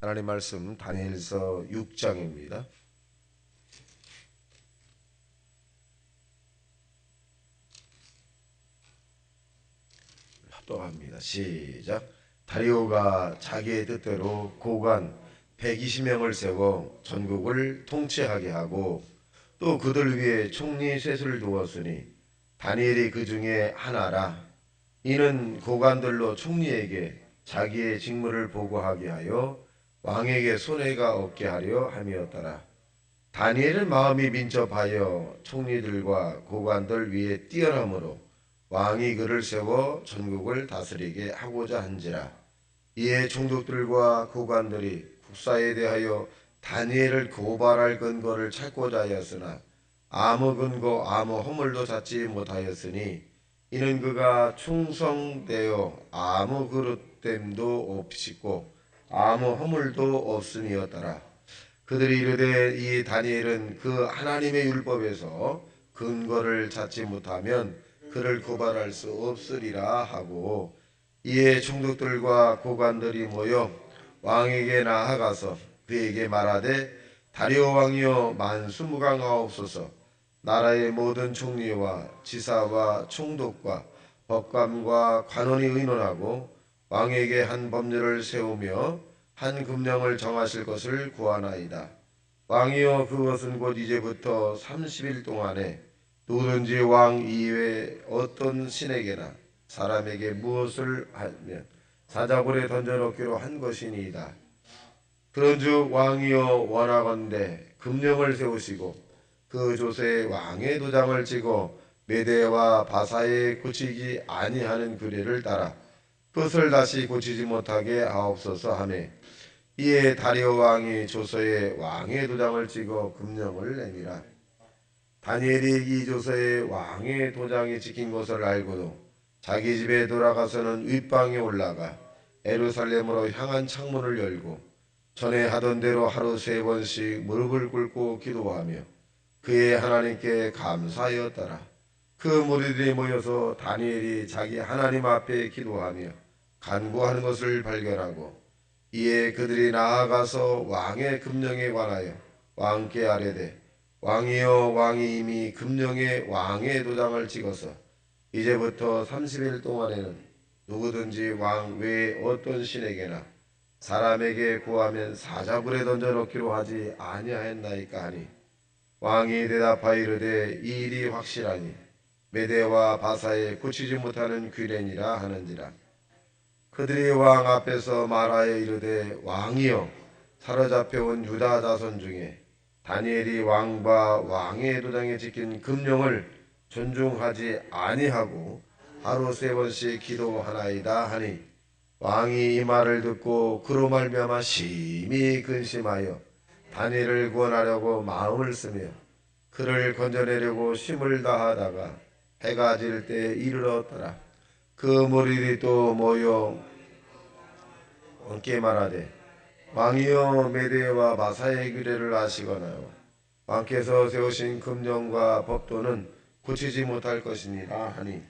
하나님 말씀 다니엘서 6장입니다. 합독합니다. 시작. 다리오가 자기의 뜻대로 고관 120명을 세워 전국을 통치하게 하고 또 그들 위에 총리 셋을 두었으니 다니엘이 그 중에 하나라. 이는 고관들로 총리에게 자기의 직무를 보고하게 하여 왕에게 손해가 없게 하려 함이었더라. 다니엘은 마음이 민첩하여 총리들과 고관들 위에 뛰어나므로 왕이 그를 세워 전국을 다스리게 하고자 한지라. 이에 총독들과 고관들이 국사에 대하여 다니엘을 고발할 근거를 찾고자 하였으나 아무 근거 아무 허물도 찾지 못하였으니 이는 그가 충성되어 아무 그릇됨도 없이고 아무 허물도 없음이었더라. 그들이 이르되 이 다니엘은 그 하나님의 율법에서 근거를 찾지 못하면 그를 고발할 수 없으리라 하고, 이에 총독들과 고관들이 모여 왕에게 나아가서 그에게 말하되 다리오 왕이여 만수무강하옵소서. 나라의 모든 총리와 지사와 총독과 법관과 관원이 의논하고 왕에게 한 법률을 세우며 한 금령을 정하실 것을 구하나이다. 왕이여 그것은 곧 이제부터 30일 동안에 누구든지 왕 이외에 어떤 신에게나 사람에게 무엇을 하면 사자굴에 던져놓기로 한 것이니이다. 그런즉 왕이여 원하건대 금령을 세우시고 그 조서에 왕의 도장을 찍어 메대와 바사에 고치지 아니하는 규례를 따라 그것을 다시 고치지 못하게 하옵소서 하매, 이에 다리오 왕이 조서에 왕의 도장을 찍어 금령을 내미라. 다니엘이 이 조서에 왕의 도장이 찍힌 것을 알고도 자기 집에 돌아가서는 윗방에 올라가 예루살렘으로 향한 창문을 열고 전에 하던 대로 하루 3번씩 무릎을 꿇고 기도하며 그의 하나님께 감사하였더라. 그 무리들이 모여서 다니엘이 자기 하나님 앞에 기도하며 간구하는 것을 발견하고, 이에 그들이 나아가서 왕의 금령에 관하여 왕께 아뢰되 왕이여 왕이 이미 금령에 왕의 도장을 찍어서 이제부터 30일 동안에는 누구든지 왕 외에 어떤 신에게나 사람에게 구하면 사자굴에 던져놓기로 하지 아니하였나이까 하니, 왕이 대답하여 이르되 이 일이 확실하니 메대와 바사에 고치지 못하는 규례니라 하는지라. 그들이 왕 앞에서 말하여 이르되 왕이여 사로잡혀온 유다 자손 중에 다니엘이 왕과 왕의 도장에 찍힌 금령을 존중하지 아니하고 하루 3번씩 기도하나이다 하니, 왕이 이 말을 듣고 그로 말미암아 심히 근심하여 다니엘을 구원하려고 마음을 쓰며 그를 건져내려고 힘을 다하다가 해가 질 때 이르렀더라. 그 무리들이 또 모여 왕께 말하되 왕이여 메대와 바사의 규례를 아시거나 왕께서 세우신 금령과 법도는 고치지 못할 것이니라 하니,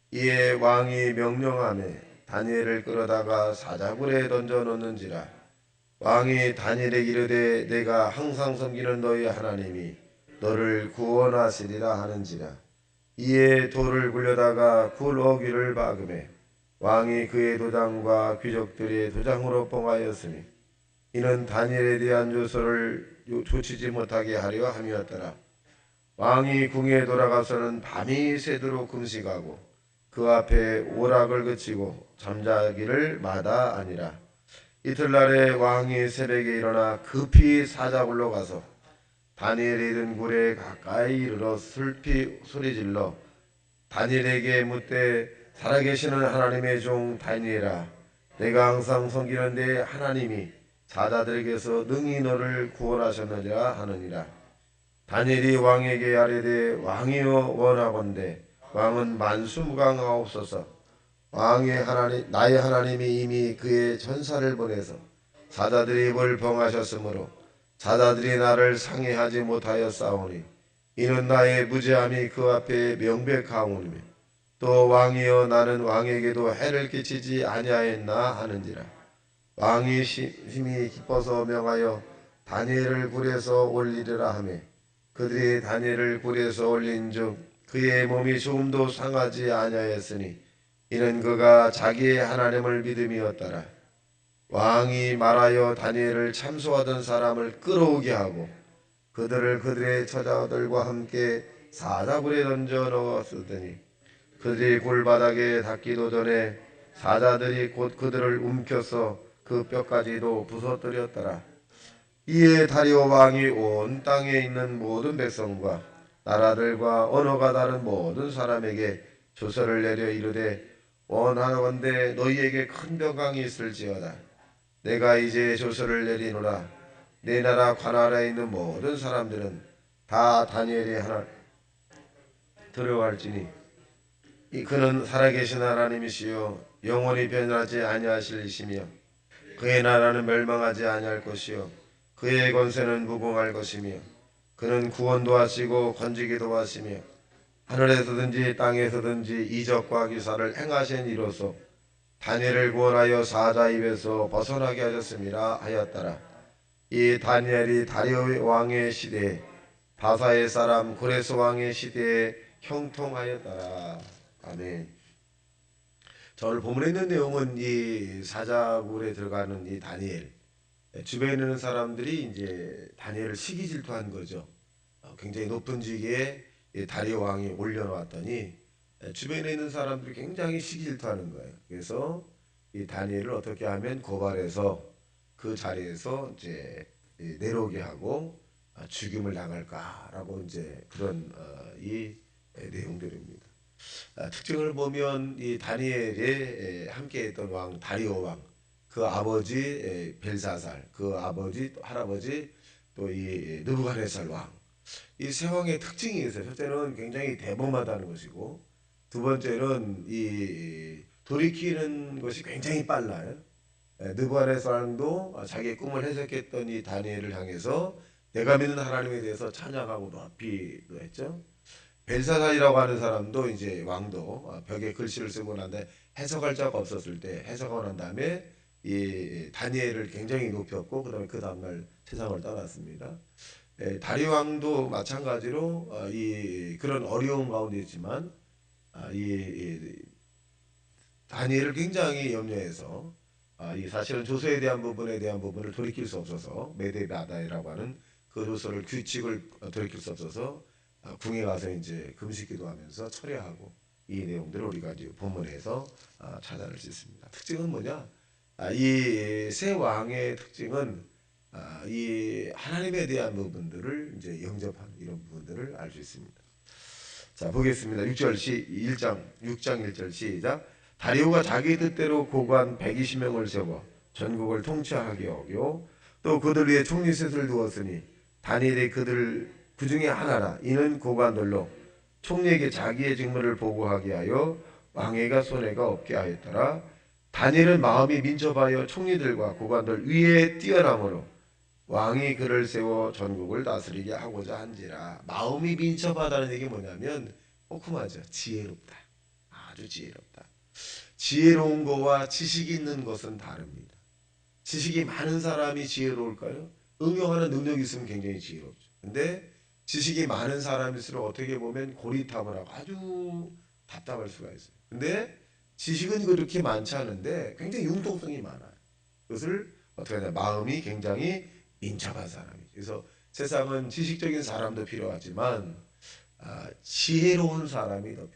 이에 왕이 명령하매 다니엘을 끌어다가 사자굴에 던져놓는지라. 왕이 다니엘에게 이르되 내가 항상 섬기는 너희 하나님이 너를 구원하시리라 하는지라. 이에 돌을 굴려다가 굴 어귀를 박음에 왕이 그의 도장과 귀족들의 도장으로 봉하였으니 이는 다니엘에 대한 조서를 조치지 못하게 하려 함이었더라. 왕이 궁에 돌아가서는 밤이 새도록 금식하고 그 앞에 오락을 그치고 잠자기를 마다 아니라. 이틀날에 왕이 새벽에 일어나 급히 사자굴로 가서 다니엘이 있는 굴에 가까이 이르러 슬피 소리질러 다니엘에게 묻되 살아계시는 하나님의 종 다니엘아, 내가 항상 섬기는 내 하나님이 사자들에게서 능히 너를 구원하셨느니라 하느니라. 다니엘이 왕에게 아뢰되 왕이여 원하건대 왕은 만수무강하옵소서. 왕의 하나님 나의 하나님이 이미 그의 전사를 보내서 사자들의 입을 봉하셨으므로 사자들이 나를 상해하지 못하였사오니 이는 나의 무죄함이 그 앞에 명백하오니 또 왕이여 나는 왕에게도 해를 끼치지 아니하였나 하는지라. 왕이 심히 기뻐서 명하여 다니엘을 굴에서 올리리라 하며 그들이 다니엘을 굴에서 올린즉 그의 몸이 조금도 상하지 아니하였으니 이는 그가 자기의 하나님을 믿음이었더라. 왕이 말하여 다니엘을 참소하던 사람을 끌어오게 하고 그들을 그들의 처자들과 함께 사자굴에 던져 넣었으더니 그들이 굴바닥에 닿기도 전에 사자들이 곧 그들을 움켜서 그 뼈까지도 부서뜨렸더라. 이에 다리오 왕이 온 땅에 있는 모든 백성과 나라들과 언어가 다른 모든 사람에게 조서를 내려 이르되 원하건대 너희에게 큰 병강이 있을지어다. 내가 이제 조서를 내리노라. 내 나라 관할에 있는 모든 사람들은 다 다니엘의 하나 들어갈지니 그는 살아계신 하나님이시요 영원히 변하지 아니하실 이시며 그의 나라는 멸망하지 아니할 것이요 그의 권세는 무궁할 것이며 그는 구원도 하시고 건지기도 하시며 하늘에서든지 땅에서든지 이적과 기사를 행하신 이로서 다니엘을 구원하여 사자 입에서 벗어나게 하셨습니다 하였더라. 이 다니엘이 다리오 왕의 시대에 바사의 사람 고레스 왕의 시대에 형통하였더라. 아멘. 자, 오늘 본문에 있는 내용은 이 사자굴에 들어가는 이 다니엘 주변에 있는 사람들이 이제 다니엘을 시기 질투한 거죠. 굉장히 높은 지위에 다리오 왕이 올려놓았더니 주변에 있는 사람들이 굉장히 시기 질투하는 거예요. 그래서 이 다니엘을 어떻게 하면 고발해서 그 자리에서 이제 내려오게 하고 죽임을 당할까라고 이제 그런 이 내용들입니다. 특징을 보면 이 다니엘에 함께했던 왕 다리오 왕, 그 아버지 벨사살, 그 아버지 할아버지 또 이 느부갓네살 왕, 이 세 왕의 특징이 있어요. 첫째는 굉장히 대범하다는 것이고, 두 번째는 이 돌이키는 것이 굉장히 빨라요. 느부갓네살 왕도 자기의 꿈을 해석했던 이 다니엘을 향해서 내가 믿는 하나님에 대해서 찬양하고 높이도 했죠. 벨사살이라고 하는 사람도 이제 왕도 벽에 글씨를 쓰고 난 다음에 해석할 자가 없었을 때 해석하고 난 다음에 이 다니엘을 굉장히 높였고 그다음에 그 다음날 세상을 떠났습니다. 다리 왕도 마찬가지로 이 그런 어려운 가운데 있지만 이 다니엘을 굉장히 염려해서 이 사실은 조서에 대한 부분을 돌이킬 수 없어서 메데바다이라고 하는 그 조서를 규칙을 돌이킬 수 없어서 궁에 가서 이제 금식기도 하면서 철회하고 이 내용들을 우리가 이제 본문에서 찾아낼 수 있습니다. 특징은 뭐냐? 이 세 왕의 특징은 이 하나님에 대한 부분들을 이제 영접하는 이런 부분들을 알 수 있습니다. 자 보겠습니다. 6장 1절 시작. 다리오가 자기 뜻대로 고관 120명을 세워 전국을 통치하게 하고 또 그들 위에 총리 셋을 두었으니 다니엘이 그 중에 하나라. 이는 고관들로 총리에게 자기의 직무를 보고하게 하여 왕에게 손해가 없게 하였더라. 다니엘은 마음이 민첩하여 총리들과 고관들 위에 뛰어남으로 왕이 그를 세워 전국을 다스리게 하고자 한지라. 마음이 민첩하다는 얘기 뭐냐면 호kum하죠. 지혜롭다. 아주 지혜롭다. 지혜로운 거와 지식이 있는 것은 다릅니다. 지식이 많은 사람이 지혜로울까요? 응용하는 능력이 있으면 굉장히 지혜롭죠. 근데 지식이 많은 사람일수록 어떻게 보면 고리탑을 하고 아주 답답할 수가 있어요. 근데 지식은 그렇게 많지 않은데 굉장히 융통성이 많아요. 그것을 어떻게 하냐, 마음이 굉장히 민첩한 사람이죠. 그래서 세상은 지식적인 사람도 필요하지만 지혜로운 사람이 더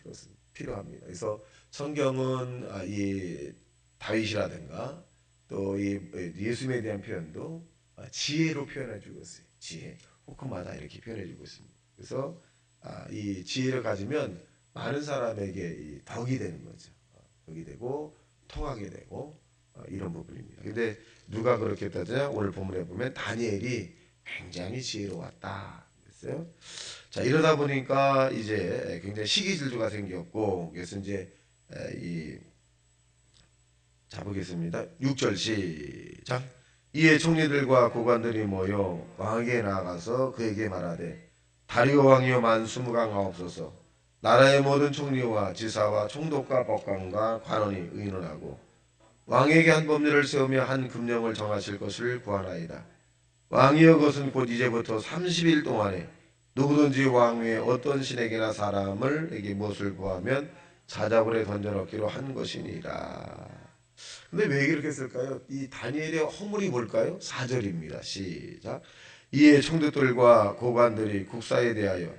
필요합니다. 그래서 성경은 이 다윗이라든가 또 이 예수님에 대한 표현도 지혜로 표현해 주고 있어요. 지혜, 호크마다 이렇게 표현해 주고 있습니다. 그래서 이 지혜를 가지면 많은 사람에게 덕이 되는 거죠. 덕이 되고 통하게 되고 이런 부분입니다. 근데 누가 그렇게 따지냐? 오늘 본문에 보면 다니엘이 굉장히 지혜로웠다 그랬어요. 자 이러다 보니까 이제 굉장히 시기질투가 생겼고 그래서 이제 자 보겠습니다. 6절 시작. 이에 총리들과 고관들이 모여 왕에게 나아가서 그에게 말하되 다리오 왕이여 만수무강하옵소서. 나라의 모든 총리와 지사와 총독과 법관과 관원이 의논하고 왕에게 한 법률을 세우며 한 금령을 정하실 것을 구하나이다. 왕이여 그것은 곧 이제부터 30일 동안에 누구든지 왕 외에 어떤 신에게나 사람을 무엇을 구하면 사자굴에 던져넣기로 한 것이니라. 근데 왜 그렇게 쓸까요? 이 다니엘의 허물이 뭘까요? 4절입니다. 시작. 이에 총독들과 고관들이 국사에 대하여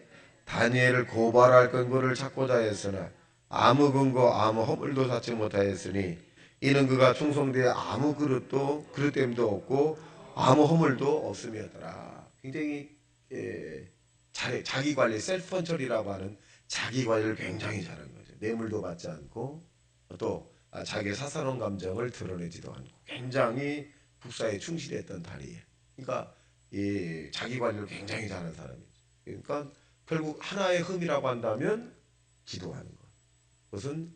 다니엘을 고발할 근거를 찾고자 했으나 아무 근거 아무 허물도 찾지 못하였으니 이는 그가 충성되어 아무 그릇됨도 없고 아무 허물도 없음이었더라. 굉장히 자기 관리 셀프 컨트롤이라고 하는 자기 관리를 굉장히 잘한 거죠. 뇌물도 받지 않고 또 자기의 사사로운 감정을 드러내지도 않고 굉장히 국사에 충실했던 다니엘. 그러니까 자기 관리를 굉장히 잘하는 사람이죠. 그러니까 결국 하나의 흠이라고 한다면 기도하는 것. 그것은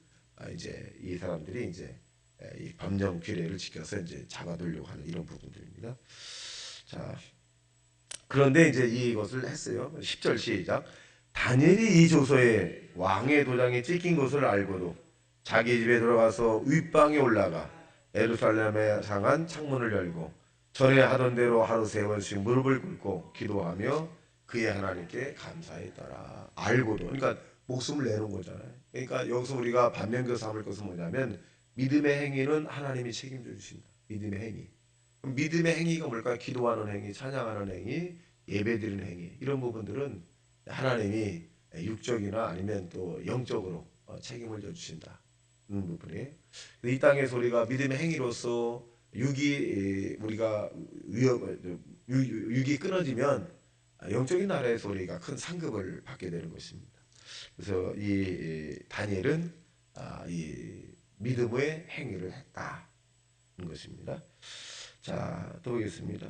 이제 이 사람들이 이제 이 법령 규례를 지켜서 이제 잡아두려고 하는 이런 부분들입니다. 자, 그런데 이제 이것을 했어요. 10절 시작. 다니엘이 이 조서에 왕의 도장이 찍힌 것을 알고도 자기 집에 들어가서 윗방에 올라가 예루살렘에 향한 창문을 열고 전에 하던 대로 하루 3번씩 무릎을 꿇고 기도하며 그의 하나님께 감사했더라. 알고도, 그러니까 목숨을 내놓은 거잖아요. 그러니까 여기서 우리가 반면교 삼을 것은 뭐냐면 믿음의 행위는 하나님이 책임져 주신다. 믿음의 행위. 그럼 믿음의 행위가 뭘까요? 기도하는 행위, 찬양하는 행위, 예배드리는 행위, 이런 부분들은 하나님이 육적이나 아니면 또 영적으로 책임을 져 주신다. 부분이 이 땅에서 우리가 믿음의 행위로서 우리가 육이 끊어지면 영적인 나라에서 우리가 큰 상급을 받게 되는 것입니다. 그래서 이 다니엘은 이 믿음의 행위를 했다는 것입니다. 자, 또 보겠습니다.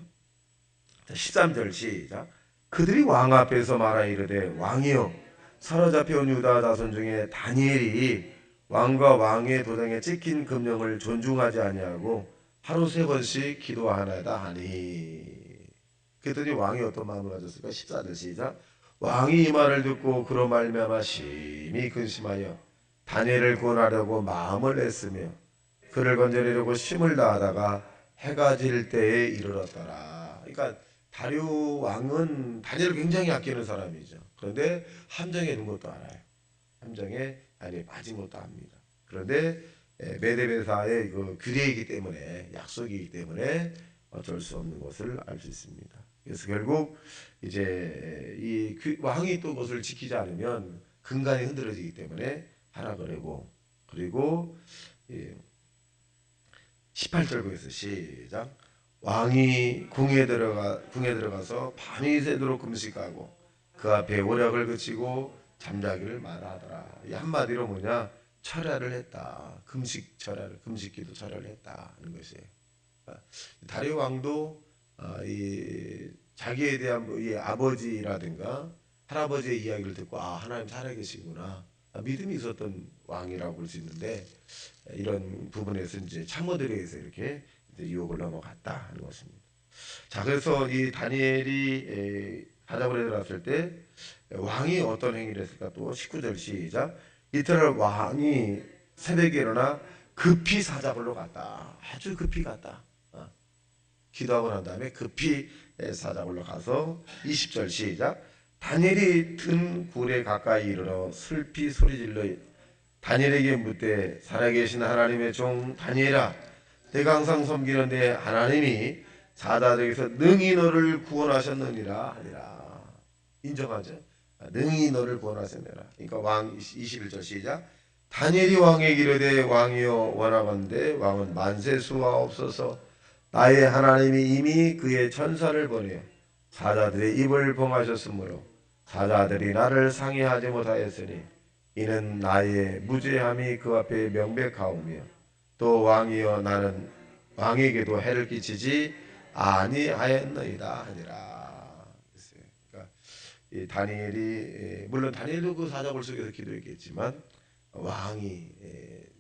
13절 시작. 그들이 왕 앞에서 말하 이르되 왕이여 사로잡혀온 유다 자손 중에 다니엘이 왕과 왕의 도장에 찍힌 금령을 존중하지 아니하고 하루 3번씩 기도하나이다 하니. 그랬더니 왕이 어떤 마음을 가졌을까? 14절 시작. 왕이 이 말을 듣고 그로 말미암아 심히 근심하여 다니엘을 구원하려고 마음을 냈으며 그를 건져내려고 힘을 다하다가 해가 질 때에 이르렀더라. 그러니까 다리오 왕은 다니엘을 굉장히 아끼는 사람이죠. 그런데 함정에 있는 것도 알아요. 함정에 빠진 것도 압니다. 그런데 메데베사의 그 규례이기 때문에, 약속이기 때문에 어쩔 수 없는 것을 알 수 있습니다. 그래서 결국 이제 이 왕이 또 그것을 지키지 않으면 근간이 흔들어지기 때문에 하락을 하고, 그리고 18절 보겠습니다. 시작. 왕이 궁에 들어가서 밤이 새도록 금식하고 그 앞에 오략을 그치고 잠자기를 말하더라. 이 한마디로 뭐냐? 철야를 했다. 금식기도 철야를 했다는 것이에요. 다리오 왕도 자기에 대한 이 아버지라든가 할아버지의 이야기를 듣고 하나님 살아계시구나, 믿음이 있었던 왕이라고 볼 수 있는데 이런 부분에서 이제 참모들에 의해서 이렇게 유혹을 넘어갔다 하는 것입니다. 자, 그래서 이 다니엘이 사자굴에 들어갔을 때 왕이 어떤 행위를 했을까? 또 19절 시작. 이튿날 왕이 새벽에 일어나 급히 사자굴로 갔다. 아주 급히 갔다. 기도하고 난 다음에 급히 사자굴로 가서 20절 시작. 다니엘이 든 굴에 가까이 이르러 슬피 소리질러 다니엘에게 묻되 살아계신 하나님의 종 다니엘아, 내가 항상 섬기는데 하나님이 사자들에게서 능히 너를 구원하셨느니라 하니라. 인정하죠? 능히 너를 구원하셨느니라. 그러니까 왕 21절 시작. 다니엘이 왕에게 이르되 왕이여 원하건대 왕은 만세 수하옵소서. 나의 하나님이 이미 그의 천사를 보내어 사자들의 입을 봉하셨으므로 사자들이 나를 상해하지 못하였으니 이는 나의 무죄함이 그 앞에 명백하오며 또 왕이여 나는 왕에게도 해를 끼치지 아니하였나이다 하니라. 그러니까 이 다니엘이, 물론 다니엘도 그 사자굴 속에서 기도했겠지만 왕이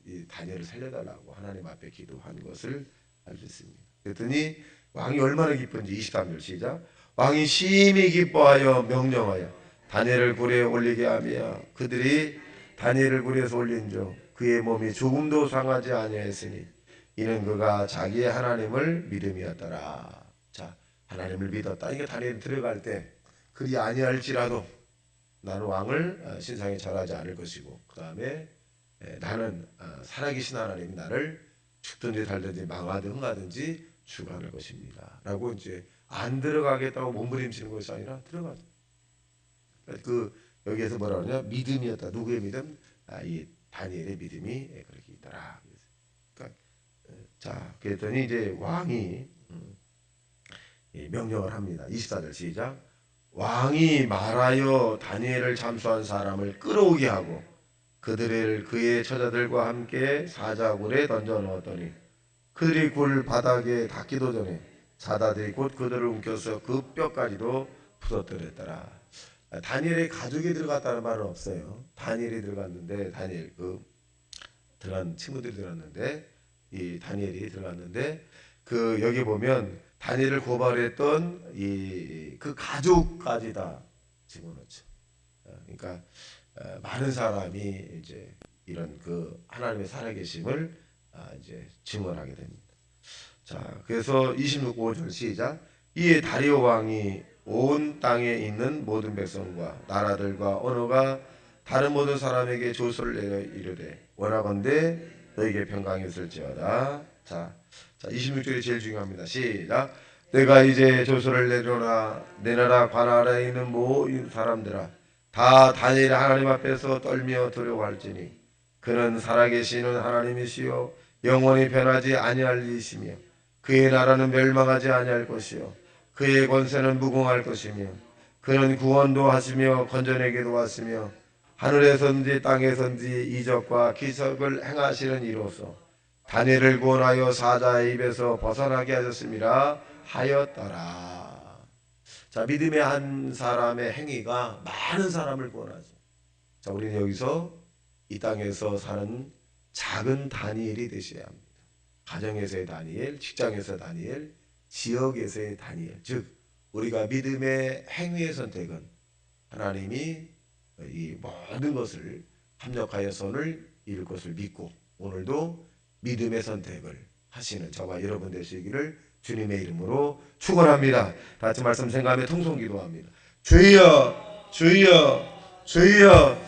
이 다니엘을 살려달라고 하나님 앞에 기도한 것을 알 수 있습니다. 그랬더니 왕이 얼마나 기쁜지 23절 시작. 왕이 심히 기뻐하여 명령하여 다니엘을 굴에 올리게 하며 그들이 다니엘을 굴에서 올린 중 그의 몸이 조금도 상하지 아니하였으니 이는 그가 자기의 하나님을 믿음이었더라. 자, 하나님을 믿었다. 이게 다니엘이 들어갈 때 그리 아니할지라도 나는 왕을 신상에 절하지 않을 것이고, 그 다음에 나는 살아계신 하나님이 나를 죽든지 살든지 망하든 흥하든지 주관할 것입니다. 라고 이제 안 들어가겠다고 몸부림치는 것이 아니라 들어가죠. 그 여기에서 뭐라 그러냐? 믿음이었다. 누구의 믿음? 이 다니엘의 믿음이 그렇게 있더라. 그러니까 자, 그랬더니 이제 왕이 명령을 합니다. 24절 시작. 왕이 말하여 다니엘을 잠수한 사람을 끌어오게 하고 그들을 그의 처자들과 함께 사자굴에 던져 넣었더니 그들이 굴 바닥에 닿기도 전에 사다들이 곧 그들을 움켜서 그 뼈까지도 부서뜨렸더라. 다니엘의 가족이 들어갔다는 말은 없어요. 다니엘이 들어갔는데, 다니엘 들어간 친구들이 들어갔는데, 이 다니엘이 들어갔는데, 그 여기 보면 다니엘을 고발했던 그 가족까지 다 집어넣죠. 그러니까 많은 사람이 이제 이런 그 하나님의 살아계심을 이제 증언하게 됩니다. 자, 그래서 26절 시작. 이에 다리오 왕이 온 땅에 있는 모든 백성과 나라들과 언어가 다른 모든 사람에게 조서를 내려 이르되 원하건대 너에게 평강이 있을지어다. 자, 26절이 제일 중요합니다. 시작. 내가 이제 조서를 내려라. 내 나라 관아래에 있는 모든 사람들아 다 다니엘 하나님 앞에서 떨며 두려워할지니 그는 살아계시는 하나님이시요 영원히 변하지 아니할 이시며 그의 나라는 멸망하지 아니할 것이요 그의 권세는 무궁할 것이며 그는 구원도 하시며 건져내기도 하시며 하늘에선지 땅에선지 이적과 기적을 행하시는 이로써 다니엘을 구원하여 사자의 입에서 벗어나게 하셨습니다 하였더라. 자, 믿음의 한 사람의 행위가 많은 사람을 구원하죠. 자, 우리는 여기서 이 땅에서 사는 작은 다니엘이 되셔야 합니다. 가정에서의 다니엘, 직장에서 다니엘, 지역에서의 다니엘. 즉 우리가 믿음의 행위의 선택은 하나님이 이 모든 것을 합력하여 선을 이룰 것을 믿고 오늘도 믿음의 선택을 하시는 저와 여러분 되시기를 주님의 이름으로 축원합니다. 다 같이 말씀 생각하며 통성기도합니다. 주여 주여 주여